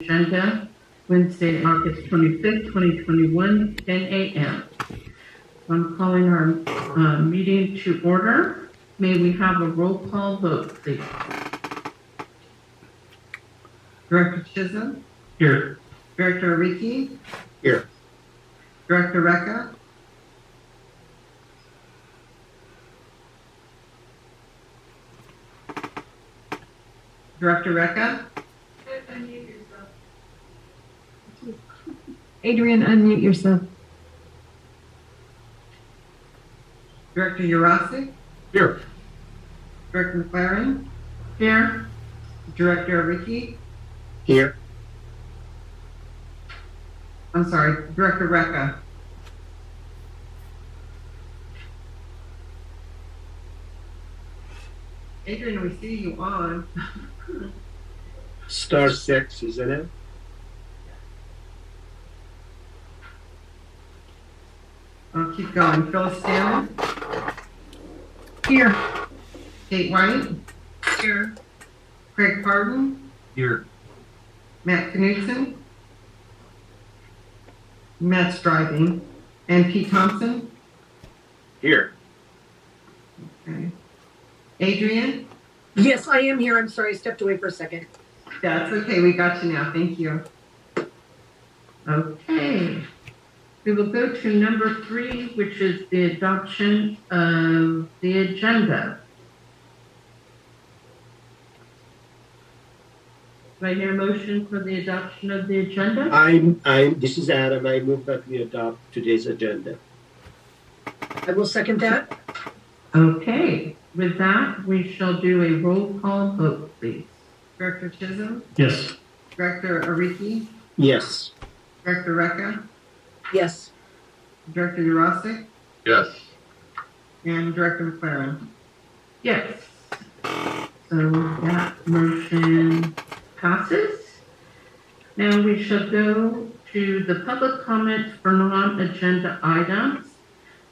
agenda, Wednesday, August 25th, 2021, 10 a.m. I'm calling our meeting to order. May we have a roll call vote, please? Director Chisholm? Here. Director Ariki? Here. Director Recca? Director Recca? Unmute yourself. Adrian, unmute yourself. Director Urasic? Here. Director McLaren? Here. Director Ariki? Here. I'm sorry, Director Recca? Adrian, we see you on. *6, isn't it? I'll keep going. Phyllis Stanley? Here. Kate White? Here. Craig Pardon? Here. Matt Knudsen? Matt's driving. And Pete Thompson? Here. Okay. Adrian? Yes, I am here. I'm sorry, I stepped away for a second. That's okay. We got you now. Thank you. Okay. We will go to number 3, which is the adoption of the agenda. Do I hear a motion for the adoption of the agenda? This is Adam. I move that we adopt today's agenda. I will second that. Okay. With that, we shall do a roll call vote, please. Director Chisholm? Yes. Director Ariki? Yes. Director Recca? Yes. Director Urasic? Yes. And Director McLaren? Yes. So that motion passes. Now we shall go to the public comment for non-agenda items.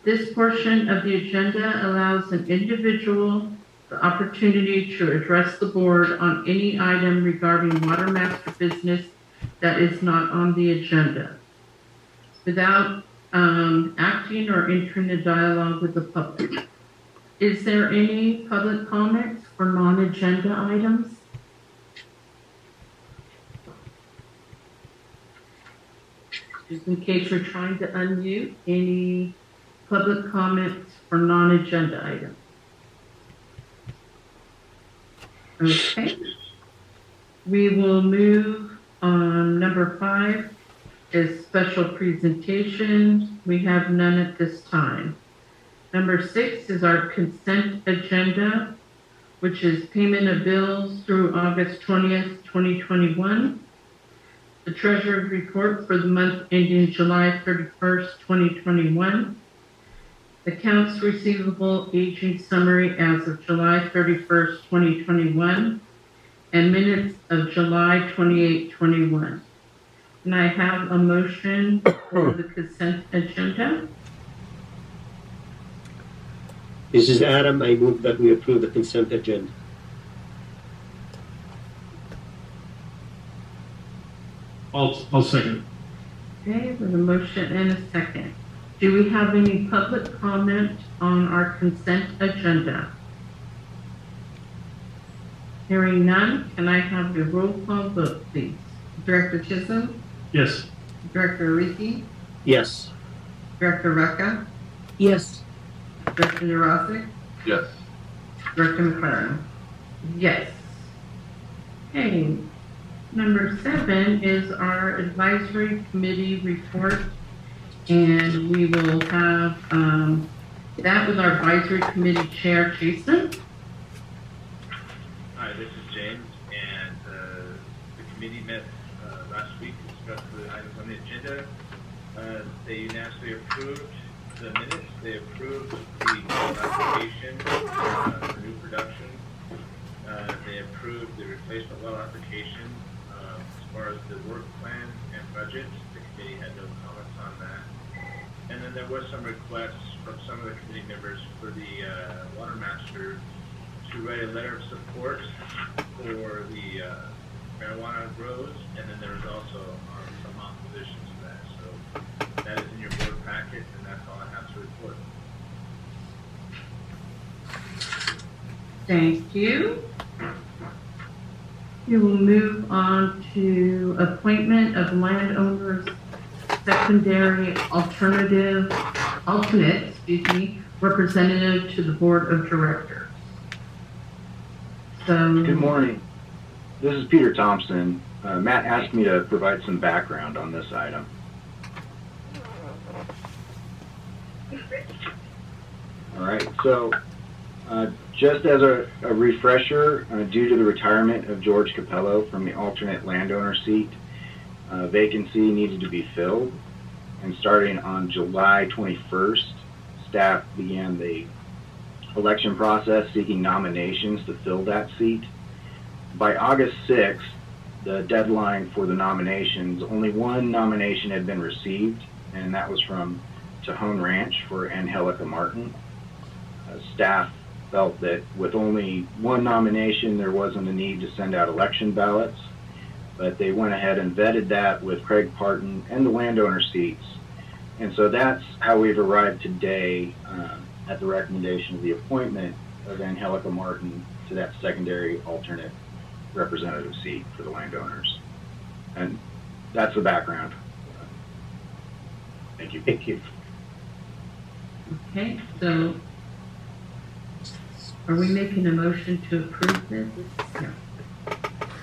This portion of the agenda allows an individual the opportunity to address the board on any item regarding Watermaster business that is not on the agenda, without acting or entering a dialogue with the public. Is there any public comments for non-agenda items? Just in case you're trying to unmute, any public comments for non-agenda items? Okay. We will move on. Number 5 is special presentations. We have none at this time. Number 6 is our consent agenda, which is payment of bills through August 20th, 2021. The treasurer's report for the month ending July 31st, 2021. Accounts receivable aging summary as of July 31st, 2021, and minutes of July 28, 21. Can I have a motion for the consent agenda? This is Adam. I move that we approve the consent agenda. I'll second. Okay, with a motion and a second. Do we have any public comment on our consent agenda? Hearing none, can I have a roll call vote, please? Director Chisholm? Yes. Director Ariki? Yes. Director Recca? Yes. Director Urasic? Yes. Director McLaren? Yes. Okay. Number 7 is our advisory committee report. And we will have that with our advisory committee chair, Jason. Hi, this is James, and the committee met last week to discuss the items on the agenda. They unanimously approved the minutes. They approved the application for new production. They approved the replacement well application. As far as the work plan and budget, the committee had no comments on that. And then there was some requests from some of the committee members for the Watermaster to write a letter of support for the marijuana grows, and then there was Thank you. We will move on to appointment of landowners secondary alternate, representative to the board of directors. So. Good morning. This is Peter Thompson. Matt asked me to provide some background on this item. All right, so just as a refresher, due to the retirement of George Capello from the alternate landowner seat, vacancy needed to be filled. And starting on July 21st, staff began the election process seeking nominations to fill that seat. By August 6th, the deadline for the nominations, only one nomination had been received, and that was from Tejon Ranch for Angelica Martin. Staff felt that with only one nomination, there wasn't a need to send out election ballots, but they went ahead and vetted that with Craig Parton and the landowner seats. And so that's how we've arrived today at the recommendation of the appointment of Angelica Martin to that secondary alternate representative seat for the landowners. And that's the background. Thank you. Thank you. Okay, so are we making a motion to approve this? No.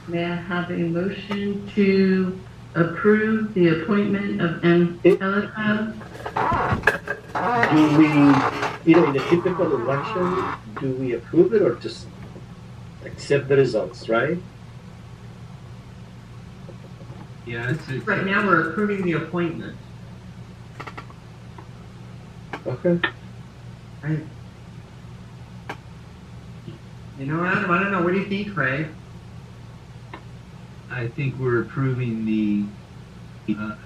May I have a motion to approve the appointment of Angelica? Do we, in a typical election, do we approve it or just accept the results, right? Yeah, Right now, we're approving the appointment. Okay. Right. You know, Adam, I don't know. What do you think, Craig? I think we're approving the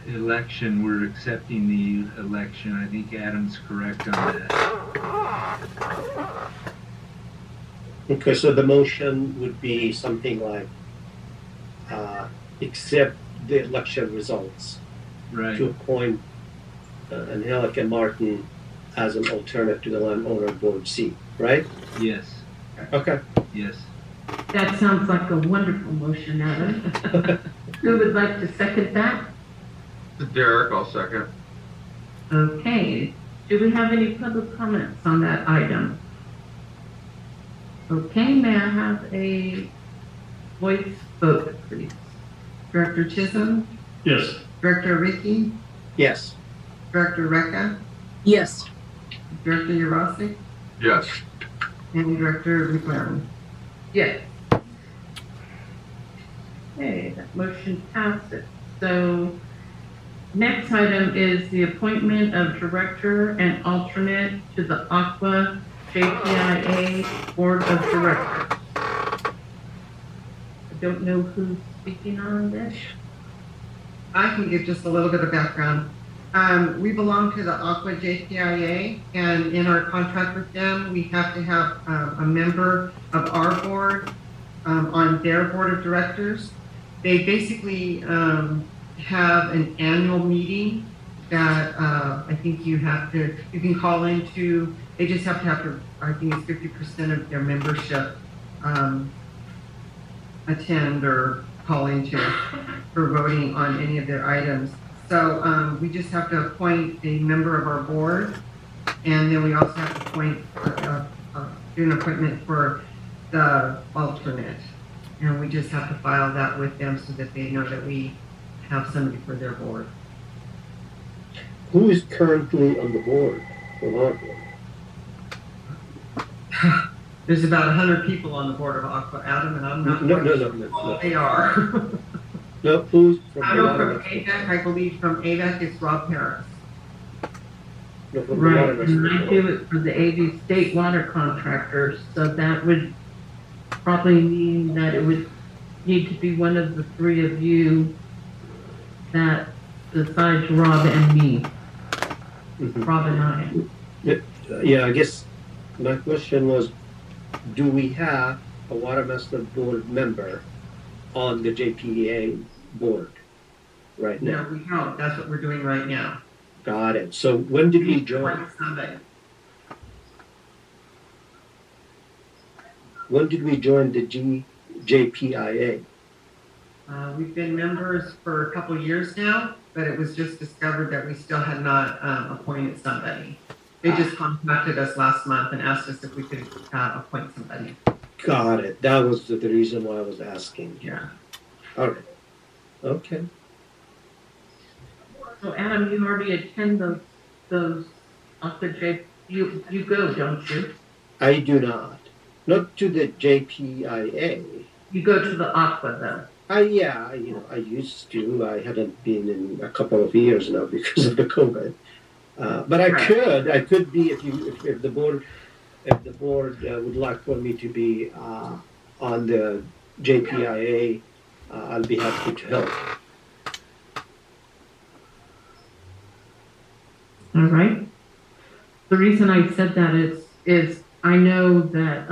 election. We're accepting the election. I think Adam's correct on that. Okay, so the motion would be something like, accept the election results Right. to appoint Angelica Martin as an alternate to the landowner board seat, right? Yes. Okay. Yes. That sounds like a wonderful motion, Adam. Who would like to second that? Derek, I'll second. Okay. Do we have any public comments on that item? Okay, may I have a voice vote, please? Director Chisholm? Yes. Director Ariki? Yes. Director Recca? Yes. Director Urosik? Yes. And Director McLaren? Yes. Okay, that motion passes. So next item is the appointment of director and alternate to the ACWA JPIA Board of Directors. I don't know who's speaking on this. I can give just a little bit of background. We belong to the ACWA JPIA, and in our contract with them, we have to have a member of our board on their board of directors. They basically have an annual meeting that I think you can call into. They just have to I think it's 50% of their membership attend or call into for voting on any of their items. So we just have to appoint a member of our board, and then we also have to appoint, do an appointment for the alternate. And we just have to file that with them so that they know that we have somebody for their board. Who is currently on the board from our board? There's about 100 people on the board of ACWA, Adam, and I'm not No, quite no, sure no, who all no. they are. No, who's from I the know from Watermaster? AVAC, I believe from AVAC it's Rob Harris. No, from the Right, Watermaster and I board. do it for the AV state water contractors, so that would probably mean that it would need to be one of the three of you that besides Rob and me, Mhm. Rob and I. Yeah, I guess my question was, do we have a Watermaster board member on the JPA board right No, now? we don't. That's what we're doing right now. Got it. So when did we join? Appoint somebody. When did we join the JPIA? We've been members for a couple years now, but it was just discovered that we still had not appointed somebody. They just contacted us last month and asked us if we could appoint somebody. Got it. That was the reason why I was asking. Yeah. All right. Okay. So Adam, you already attend those you go, don't you? I do not. Not to the JPIA. You go to the ACWA though. I used to. I haven't been in a couple of years now because of the COVID. But I could be if the board would like for me to be on the JPIA, I'll be happy to help. All right. The reason I said that is I know that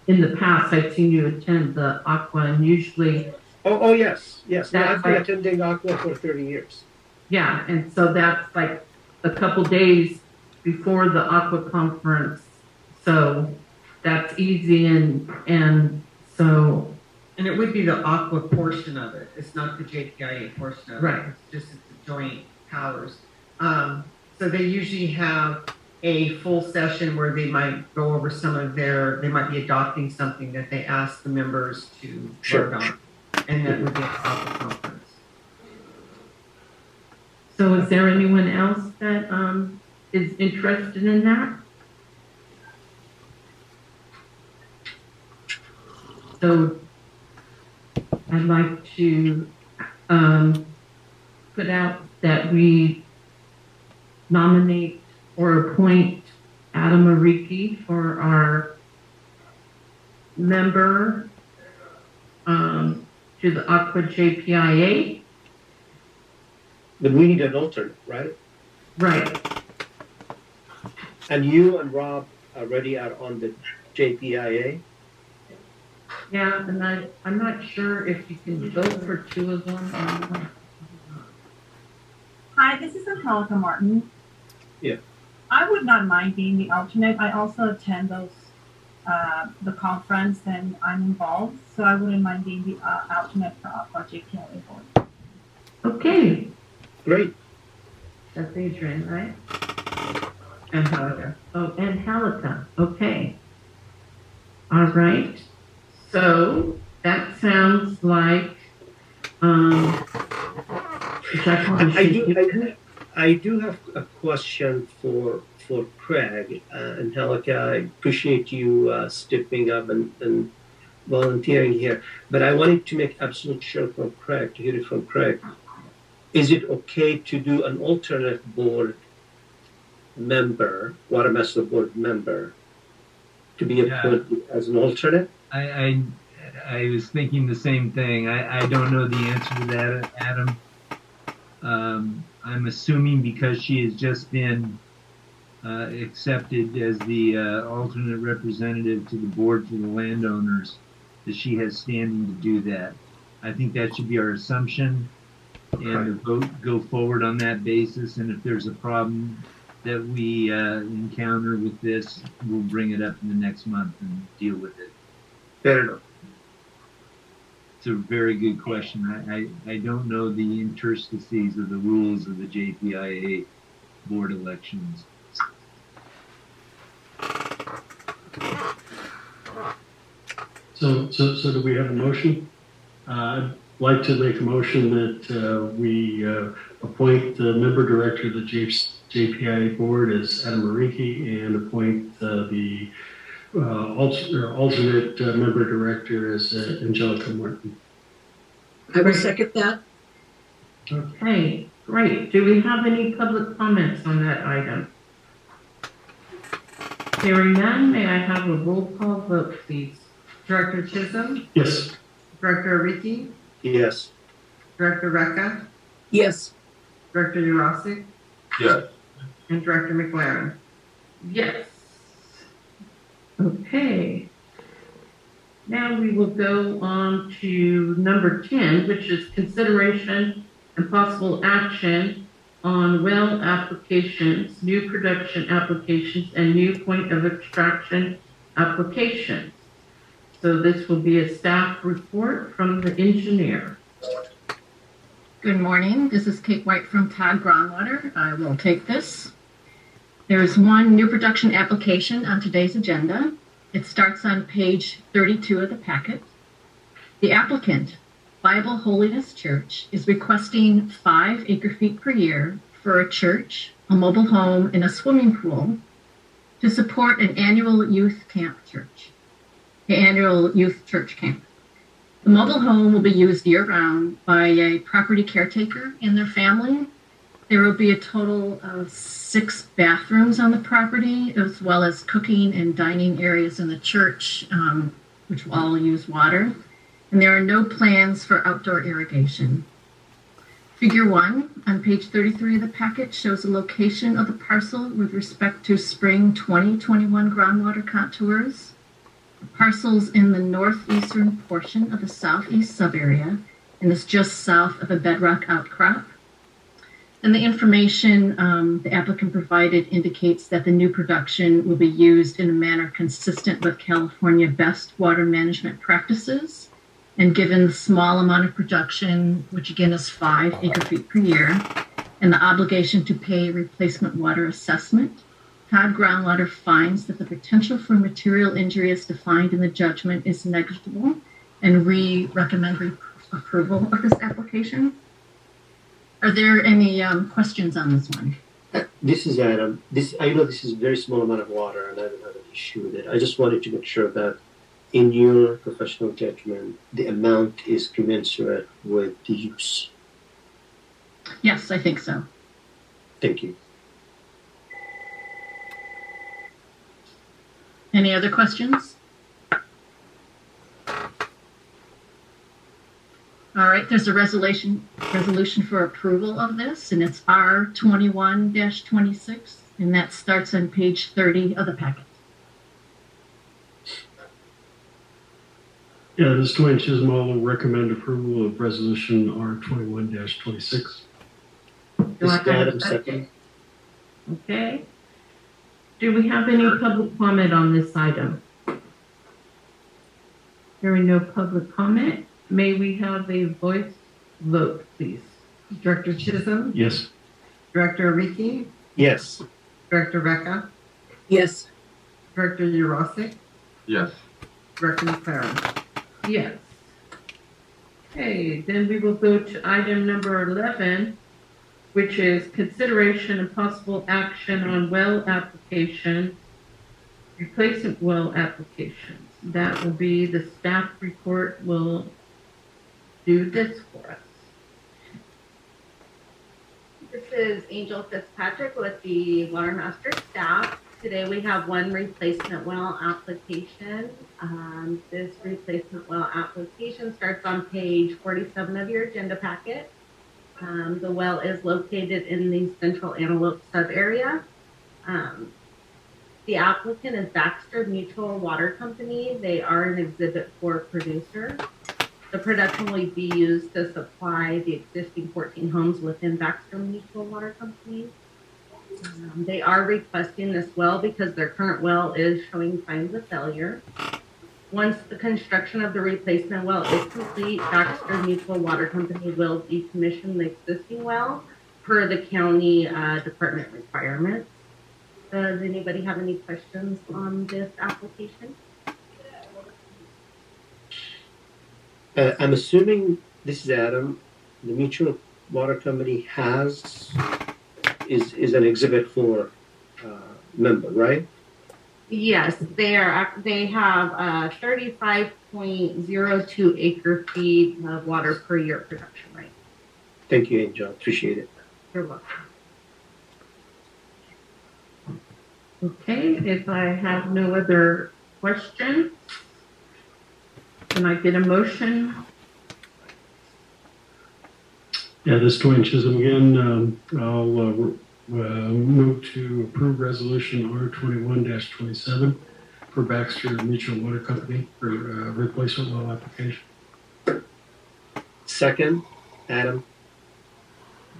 in the past I've seen you attend the ACWA, and usually. Oh yes. That's I've been attending ACWA for 30 years. Yeah, and so that's like a couple days before the ACWA conference, so that's easy and so. And it would be the ACWA portion of it. It's not the JPIA portion of it. Right. It's just the joint powers. So they usually have a full session where they might go over they might be adopting something that they ask the members to work on. And that would be at the ACWA conference. So is there anyone else that is interested in that? So I'd like to put out that we nominate or appoint Adam Ariki for our member to the ACWA JPIA. But we need an alternate, right? Right. And you and Rob already are on the JPIA? Yeah, and I'm not sure if you can vote for two of them. Hi, this is Angelica Martin. Yeah. I would not mind being the alternate. I also attend the conference and I'm involved, so I wouldn't mind being the alternate for our JPIA board. Okay, Great. that's Adrian, right? And Helica. Oh, and Helica, okay. All right, so that sounds like, I do have a question for Craig. Angelica, I appreciate you stepping up and volunteering here. But I wanted to make absolute sure from Craig, to hear it from Craig. Is it okay to do an alternate board member, Watermaster board member, to be appointed as an alternate? I was thinking the same thing. I don't know the answer to that, Adam. I'm assuming because she has just been accepted as the alternate representative to the board for the landowners, that she has standing to do that. I think that should be our assumption, and go forward on that basis. And if there's a problem that we encounter with this, we'll bring it up in the next month and deal with it. Fair enough. It's a very good question. I don't know the interstices of the rules of the JPIA board elections. So do we have a motion? I'd like to make a motion that we appoint the member director of the JPIA board as Adam Ariki and appoint the alternate member director as Angelica Martin. I will second that. Okay, great. Do we have any public comments on that item? Hearing none, may I have a roll call vote, please? Director Chisholm, Yes. Director Ariki, Yes. Director Recca, Yes. Director Urasic, Yes. and Director McLaren. Yes. Okay. Now we will go on to number 10, which is consideration and possible action on well applications, new production applications, and new point of extraction applications. So this will be a staff report from the engineer. Good morning. This is Kate White from Todd Groundwater. I will take this. There is one new production application on today's agenda. It starts on page 32 of the packet. The applicant, Bible Holiness Church, is requesting 5 acre-feet per year for a church, a mobile home, and a swimming pool to support an annual youth camp church, the annual youth church camp. The mobile home will be used year-round by a property caretaker and their family. There will be a total of 6 bathrooms on the property, as well as cooking and dining areas in the church, which will all use water. And there are no plans for outdoor irrigation. Figure 1 on page 33 of the packet shows the location of the parcel with respect to spring 2021 groundwater contours. The parcel's in the northeastern portion of the southeast subarea and is just south of a bedrock outcrop. And the information the applicant provided indicates that the new production will be used in a manner consistent with California best water management practices. And given the small amount of production, which again is 5 acre-feet per year, and the obligation to pay replacement water assessment, Todd Groundwater finds that the potential for material injury as defined in the judgment is negligible, and we recommend approval of this application. Are there any questions on this one? This is Adam. I know this is a very small amount of water, and I don't have an issue with it. I just wanted to make sure that in your professional judgment, the amount is commensurate with the use. Yes, I think so. Thank you. Any other questions? All right, there's a resolution for approval of this, and it's R21-26, and that starts on page 30 of the packet. Yeah, this Dwayne Chisholm will recommend approval of resolution R21-26. Do I have Adam a second? Okay. Do we have any public comment on this item? Hearing no public comment, may we have a voice vote, please? Director Chisholm, Yes. Director Ariki, Yes. Director Recca, Yes. Director Urosic, Yes. Director McLaren. Yes. Okay, then we will go to item number 11, which is consideration and possible action on well application, replacement well applications. That will be the staff report will do this for us. This is Angel Fitzpatrick with the Watermaster staff. Today we have one replacement well application. This replacement well application starts on page 47 of your agenda packet. The well is located in the Central Antelope sub-area. The applicant is Baxter Mutual Water Company. They are an Exhibit 4 producer. The production will be used to supply the existing 14 homes within Baxter Mutual Water Company. They are requesting this well because their current well is showing signs of failure. Once the construction of the replacement well is complete, Baxter Mutual Water Company will decommission the existing well per the county department requirements. Does anybody have any questions on this application? I'm assuming, this is Adam, the Mutual Water Company is an Exhibit 4 member, right? Yes, they have 35.02 acre feet of water per year production rate. Thank you, Angel. Appreciate it. You're welcome. Okay, if I have no other questions, can I get a motion? Yeah, this is Dwayne Chisholm again. I'll move to approve resolution R21-27 for Baxter Mutual Water Company for replacement well application. Second, Adam.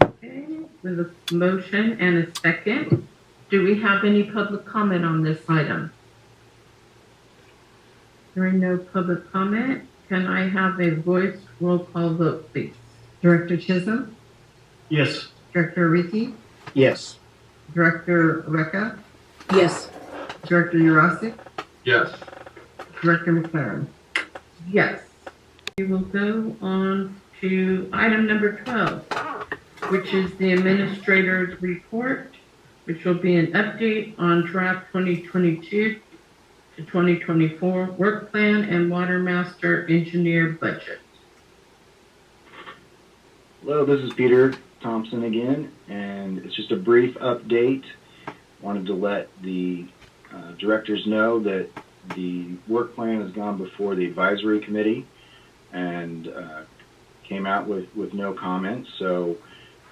Okay, with a motion and a second. Do we have any public comment on this item? Hearing no public comment, can I have a voice roll call vote, please? Director Chisholm, Yes. Director Ariki, Yes. Director Recca, Yes. Director Urasic, Yes. Director McLaren. Yes. We will go on to item number 12, which is the administrator's report, which will be an update on draft 2022 to 2024 work plan and Watermaster engineer budget. Hello, this is Peter Thompson again, and it's just a brief update. Wanted to let the directors know that the work plan has gone before the advisory committee and came out with no comments. So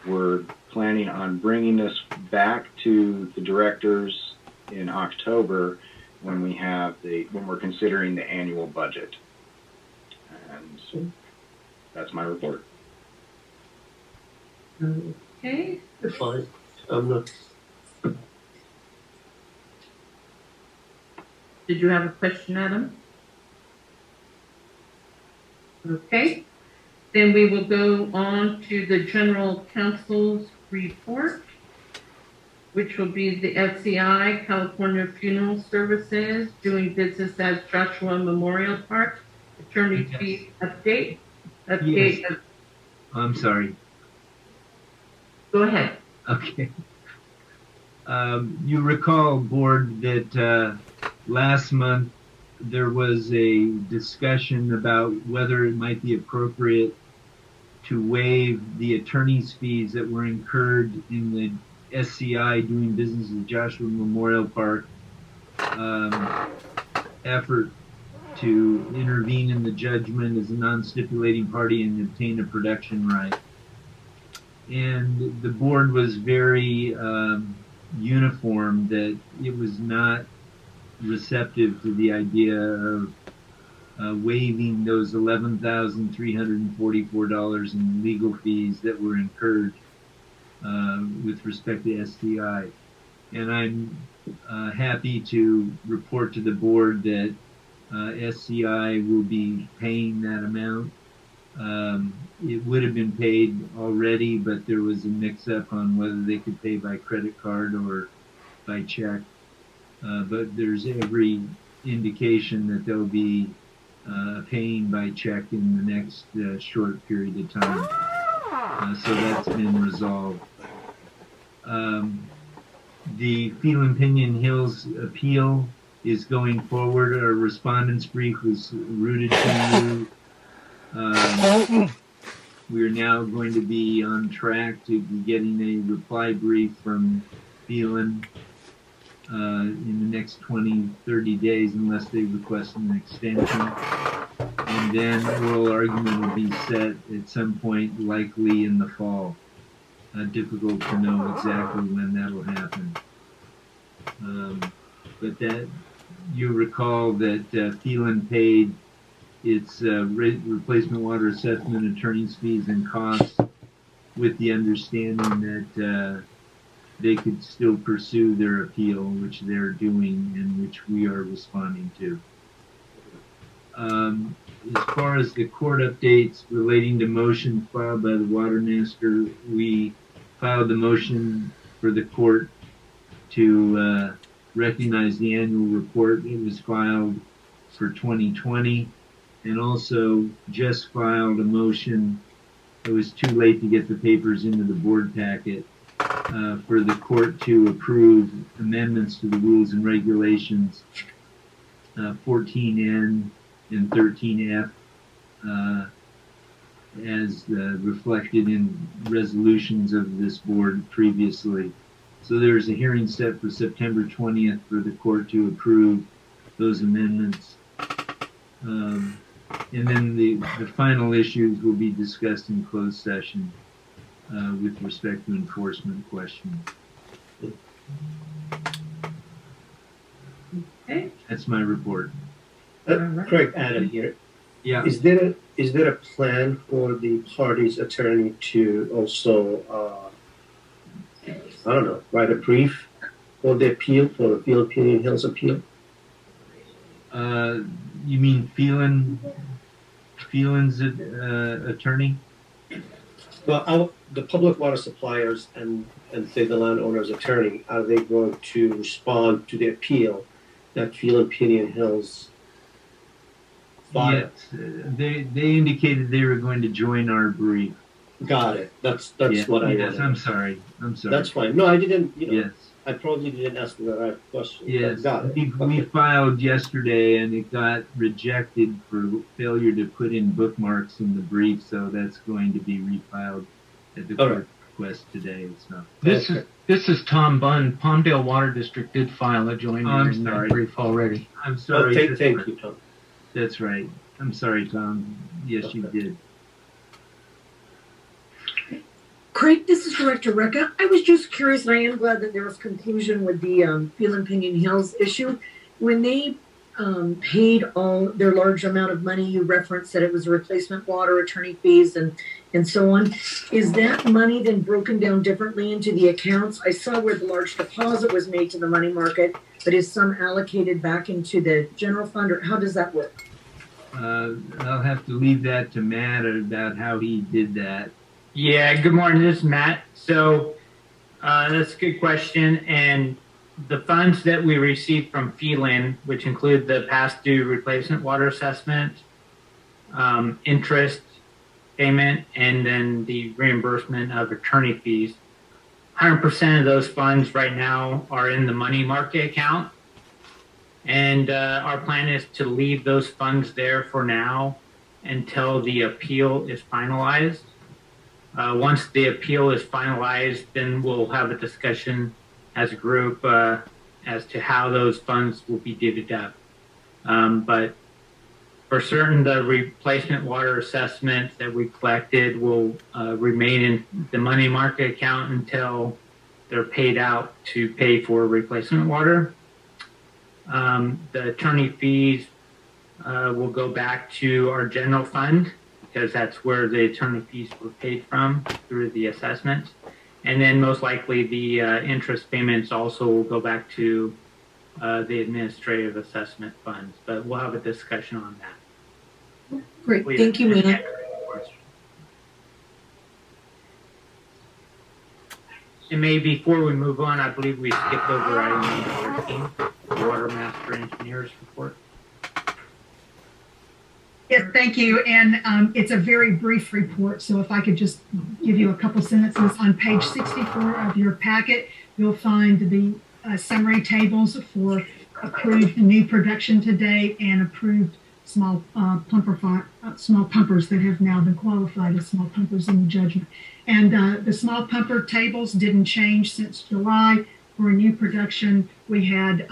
we're planning on bringing this back to the directors in October when we're considering the annual budget. And that's my report. Okay. That's fine. I'm not. Did you have a question, Adam? Okay. Then we will go on to the general counsel's report, which will be the FCI, California Funeral Services, doing business at Joshua Memorial Park, attorney fee update. Yes. I'm sorry. Go ahead. Okay. You recall, board, that last month there was a discussion about whether it might be appropriate to waive the attorney's fees that were incurred in the SCI doing business at Joshua Memorial Park effort to intervene in the judgment as a non-stipulating party and obtain a production right. And the board was very uniform that it was not receptive to the idea of waiving those $11,344 in legal fees that were incurred with respect to STI. And I'm happy to report to the board that SCI will be paying that amount. It would have been paid already, but there was a mix-up on whether they could pay by credit card or by check. But there's every indication that they'll be paying by check in the next short period of time. So that's been resolved. The Phelan Pinion Hills appeal is going forward. Our respondent's brief was routed to you. We are now going to be on track to be getting a reply brief from Phelan in the next 30 days unless they request an extension. And then oral argument will be set at some point, likely in the fall. Difficult to know exactly when that will happen. But that you recall that Phelan paid its replacement water assessment, attorney's fees, and costs with the understanding that they could still pursue their appeal, which they're doing and which we are responding to. As far as the court updates relating to motion filed by the Watermaster, we filed the motion for the court to recognize the annual report. It was filed for 2020, and also just filed a motion. It was too late to get the papers into the board packet for the court to approve amendments to the rules and regulations 14N and 13F as reflected in resolutions of this board previously. So there's a hearing set for September 20th for the court to approve those amendments. And then the final issues will be discussed in closed session with respect to enforcement questions. Okay. That's my report. Craig, Adam here. Yeah. Is there a plan for the party's attorney to also, I don't know, write a brief for the appeal, for the Phelan Pinion Hills appeal? You mean Phelan's attorney? Well, the public water suppliers and say the landowner's attorney, are they going to respond to the appeal that Phelan Pinion Hills filed? Yes, they indicated they were going to join our brief. Got it. That's what I wanted. I'm sorry. That's fine. No, I didn't. Yes. I probably didn't ask the right question. Yes. Got it. We filed yesterday, and it got rejected for failure to put in bookmarks in the brief. So that's going to be refiled at the court request today. So this is Tom Bunn. Palmdale Water District did file a joiner in that brief already. I'm sorry. Thank you, Tom. That's right. I'm sorry, Tom. Yes, you did. Craig, this is Director Recca. I was just curious, and I am glad that there was conclusion with the Phelan Pinion Hills issue. When they paid all their large amount of money, you referenced that it was replacement water, attorney fees, and so on. Is that money then broken down differently into the accounts? I saw where the large deposit was made to the money market, but is some allocated back into the general fund, or how does that work? I'll have to leave that to Matt about how he did that. Yeah, good morning. This is Matt. So that's a good question. And the funds that we received from Phelan, which include the past due replacement water assessment, interest payment, and then the reimbursement of attorney fees, 100% of those funds right now are in the money market account. And our plan is to leave those funds there for now until the appeal is finalized. Once the appeal is finalized, then we'll have a discussion as a group as to how those funds will be divvied up. But for certain, the replacement water assessments that we collected will remain in the money market account until they're paid out to pay for replacement water. The attorney fees will go back to our general fund, because that's where the attorney fees were paid from through the assessments. And then most likely the interest payments also will go back to the administrative assessment funds, but we'll have a discussion on that. Great, thank you, Mina. And maybe before we move on, I believe we skipped over item number 14, the Watermaster Engineers Report. Yes, thank you. And it's a very brief report. So if I could just give you a couple sentences. On page 64 of your packet, you'll find the summary tables for approved new production to date and approved small pumpers that have now been qualified as small pumpers in the judgment. And the small pumper tables didn't change since July. For a new production, we had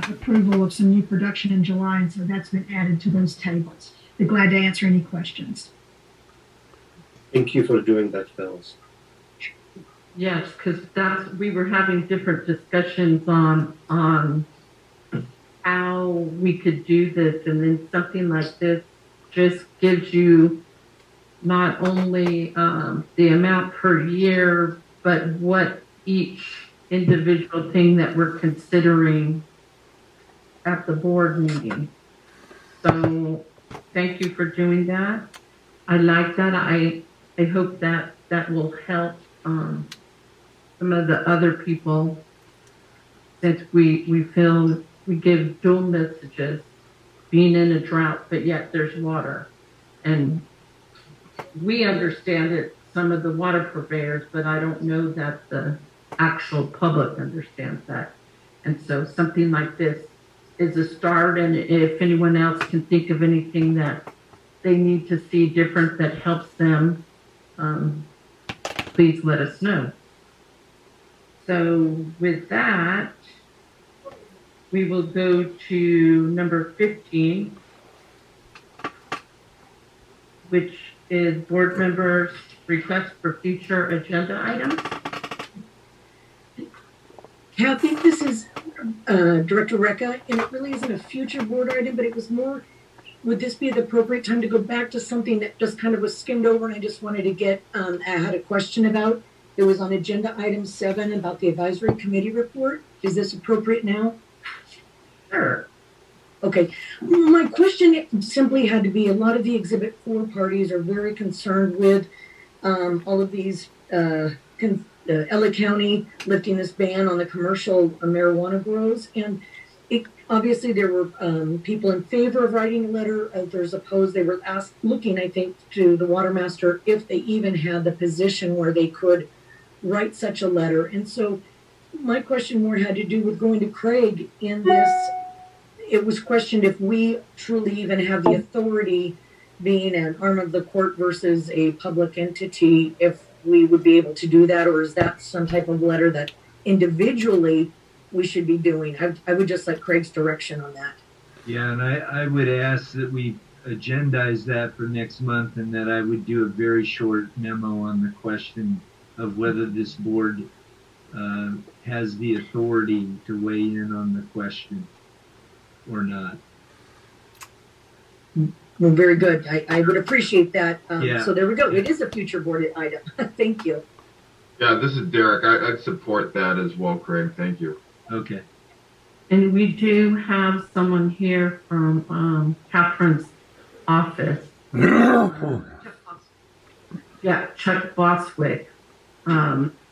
approval of some new production in July, and so that's been added to those tables. Be glad to answer any questions. Thank you for doing that, Phyllis. Yes, because we were having different discussions on how we could do this, and then something like this just gives you not only the amount per year, but what each individual thing that we're considering at the board meeting. So thank you for doing that. I like that. I hope that will help some of the other people, since we feel we give dual messages, being in a drought, but yet there's water. And we understand it, some of the water purveyors, but I don't know that the actual public understands that. And so something like this is a start, and if anyone else can think of anything that they need to see different that helps them, please let us know. So with that, we will go to number 15, which is board members' request for future agenda items. Kathy, this is Director Recca, and it really isn't a future board item, but it was more, would this be the appropriate time to go back to something that just kind of was skimmed over and I just wanted to get, I had a question about. It was on agenda item 7 about the advisory committee report. Is this appropriate now? Sure. Okay. My question simply had to be, a lot of the Exhibit 4 parties are very concerned with all of these, LA County lifting this ban on the commercial marijuana grows. And obviously there were people in favor of writing a letter, others opposed. They were looking, I think, to the Watermaster if they even had the position where they could write such a letter. And so my question more had to do with going to Craig in this. It was questioned if we truly even have the authority, being an arm of the court versus a public entity, if we would be able to do that, or is that some type of letter that individually we should be doing? I would just like Craig's direction on that. Yeah, and I would ask that we agendize that for next month, and that I would do a very short memo on the question of whether this board has the authority to weigh in on the question or not. Well, very good. I would appreciate that. Yeah. So there we go. It is a future board item. Thank you. Yeah, this is Derek. I'd support that as well, Craig. Thank you. Okay. And we do have someone here from Catherine's office. Yeah, Chuck Boswick.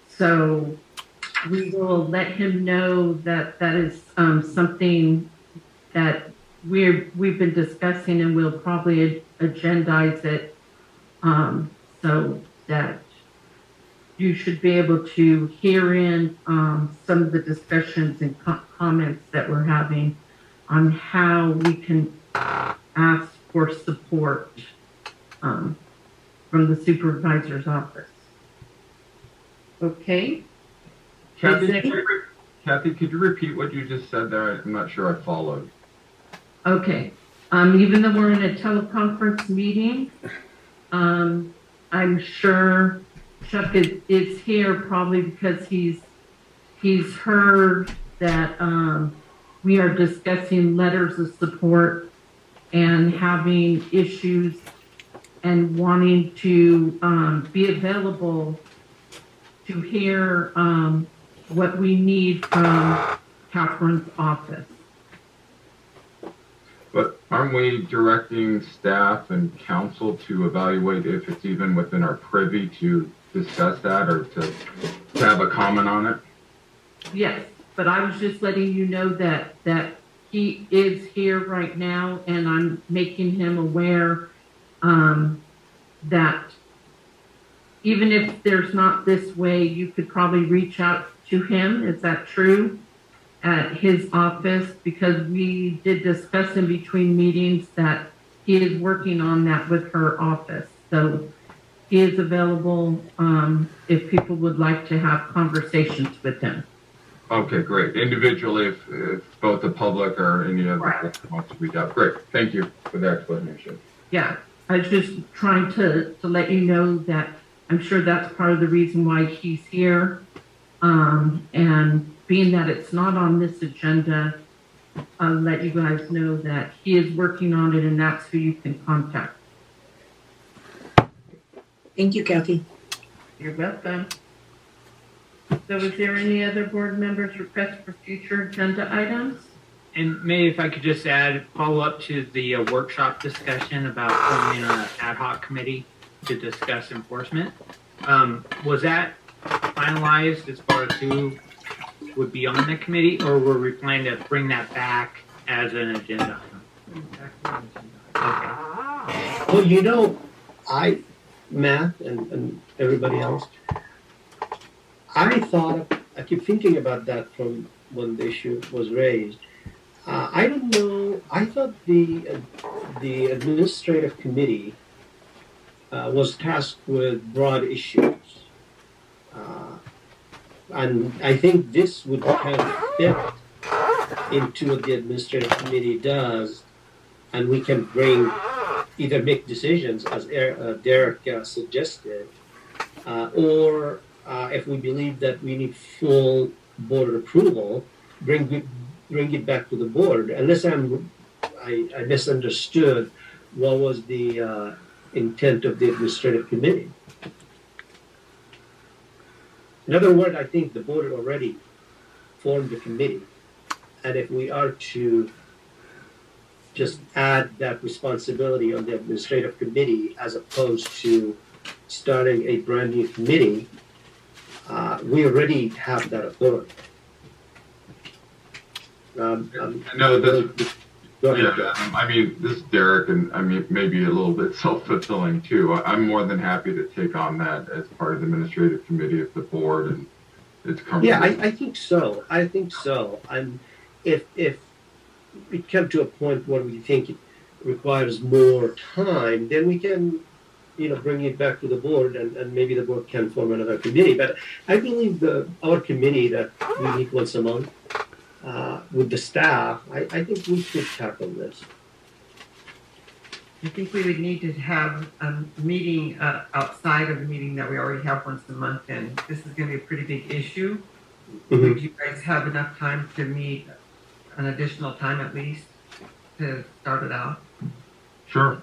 So we will let him know that that is something that we've been discussing, and we'll probably agendize it so that you should be able to hear in some of the discussions and comments that we're having on how we can ask for support from the supervisor's office. Okay. Kathy, could you repeat what you just said there? I'm not sure I followed. Okay. Even though we're in a teleconference meeting, I'm sure Chuck is here probably because he's heard that we are discussing letters of support and having issues and wanting to be available to hear what we need from Catherine's office. But aren't we directing staff and council to evaluate if it's even within our privy to discuss that or to have a comment on it? Yes, but I was just letting you know that he is here right now, and I'm making him aware that even if there's not this way, you could probably reach out to him. Is that true? At his office, because we did discuss in between meetings that he is working on that with her office. So he is available if people would like to have conversations with him. Okay, great. Individually, if both the public or any other Right. wants to reach out. Great. Thank you for the explanation. Yeah, I was just trying to let you know that I'm sure that's part of the reason why he's here. And being that it's not on this agenda, I'll let you guys know that he is working on it, and that's who you can contact. Thank you, Kathy. You're welcome. So is there any other board members' requests for future agenda items? And maybe if I could just add, follow up to the workshop discussion about forming an ad hoc committee to discuss enforcement. Was that finalized as far as who would be on the committee, or were we planning to bring that back as an agenda item? Okay. Well, you know, Matt and everybody else, I keep thinking about that from when the issue was raised. I don't know, I thought the administrative committee was tasked with broad issues. And I think this would kind of fit into what the administrative committee does, and we can either make decisions as Derek suggested, or if we believe that we need full board approval, bring it back to the board. Unless I misunderstood what was the intent of the administrative committee. In other words, I think the board already formed the committee, and if we are to just add that responsibility on the administrative committee as opposed to starting a brand new committee. We already have that authority. I know this. Go ahead, Yeah, I mean, this is Derek, and I mean, maybe a little bit self-fulfilling too. I'm more than happy to take on that as part of the administrative committee of the board, and it's comfortable. Yeah, I think so. I think so. And if we come to a point where we think it requires more time, then we can, bring it back to the board, and maybe the board can form another committee. But I believe our committee that we meet once a month with the staff, I think we should tackle this. I think we would need to have a meeting outside of the meeting that we already have once a month, and this is going to be a pretty big issue. Mm-hmm. Would you guys have enough time to meet an additional time at least to start it out? Sure.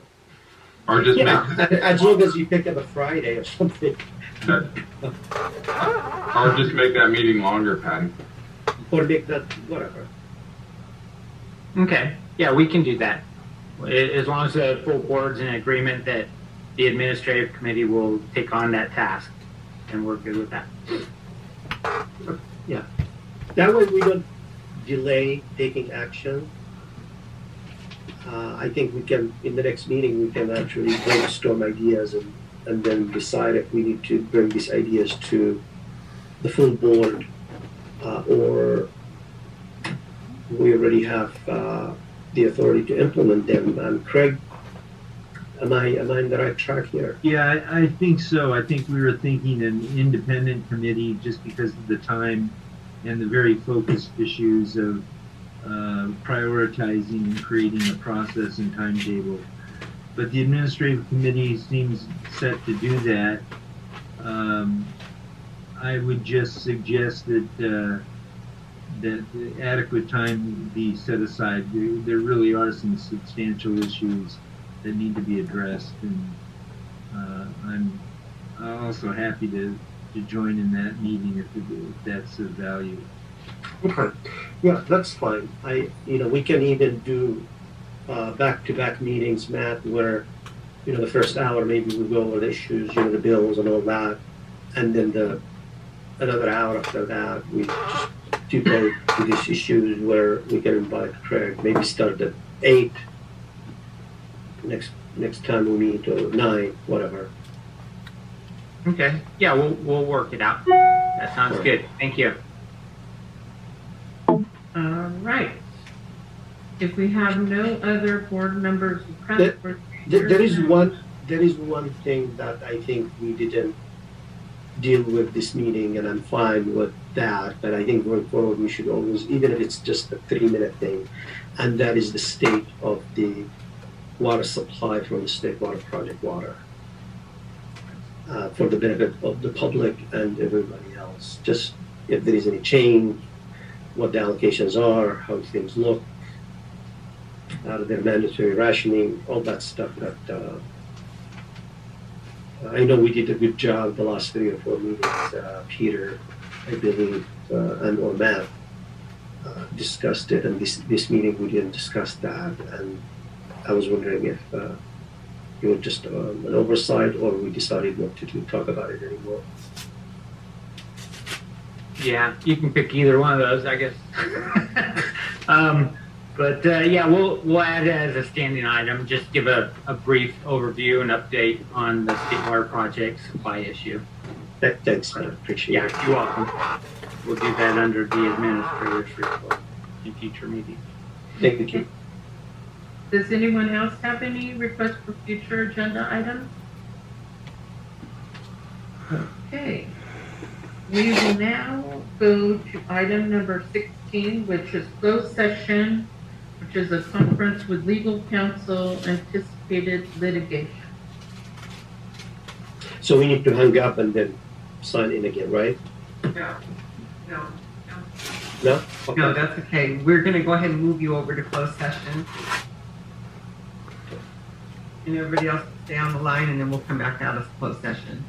Or just as long as you pick up a Friday or something. or just make that meeting longer, Patty. Or make that, whatever. Okay, yeah, we can do that. As long as the full board's in agreement that the administrative committee will take on that task, and we're good with that. Yeah. That way we don't delay taking action. I think we can, in the next meeting, we can actually brainstorm ideas and then decide if we need to bring these ideas to the full board or we already have the authority to implement them. And Craig, am I in the right track here? Yeah, I think so. I think we were thinking an independent committee just because of the time and the very focused issues of prioritizing and creating a process and timetable. But the administrative committee seems set to do that. I would just suggest that that adequate time be set aside. There really are some substantial issues that need to be addressed, and I'm also happy to join in that meeting if that's of value. Okay, yeah, that's fine. We can even do back-to-back meetings, Matt, where the first hour maybe we go over the issues, the bills and all that, and then another hour after that we just go to these issues where we can invite Craig. Maybe start at 8. Next time we meet, or 9, whatever. Okay, yeah, we'll work it out. That sounds good. Thank you. All right. If we have no other board members present, There is one thing that I think we didn't deal with this meeting, and I'm fine with that, but I think going forward we should always, even if it's just a 3-minute thing, and that is the state of the water supply from the State Water Project water for the benefit of the public and everybody else. Just if there is any change, what the allocations are, how things look, their mandatory rationing, all that stuff that I know we did a good job the last 3 or 4 meetings. Peter, I believe, and or Matt discussed it, and this meeting we didn't discuss that. And I was wondering if it was just an oversight, or we decided not to talk about it anymore. Yeah, you can pick either one of those, I guess. Yeah, we'll add it as a standing item. Just give a brief overview and update on the State Water Project supply issue. Thanks, man. Appreciate it. Yeah, you're welcome. We'll do that under the administrator's report in future meetings. Thank you. Does anyone else have any requests for future agenda items? Okay. We will now go to item number 16, which is closed session, which is a conference with legal counsel, anticipated litigation. So we need to hang up and then sign in again, right? No? No? Okay. No, that's okay. We're going to go ahead and move you over to closed session. And everybody else stay on the line, and then we'll come back out of closed session.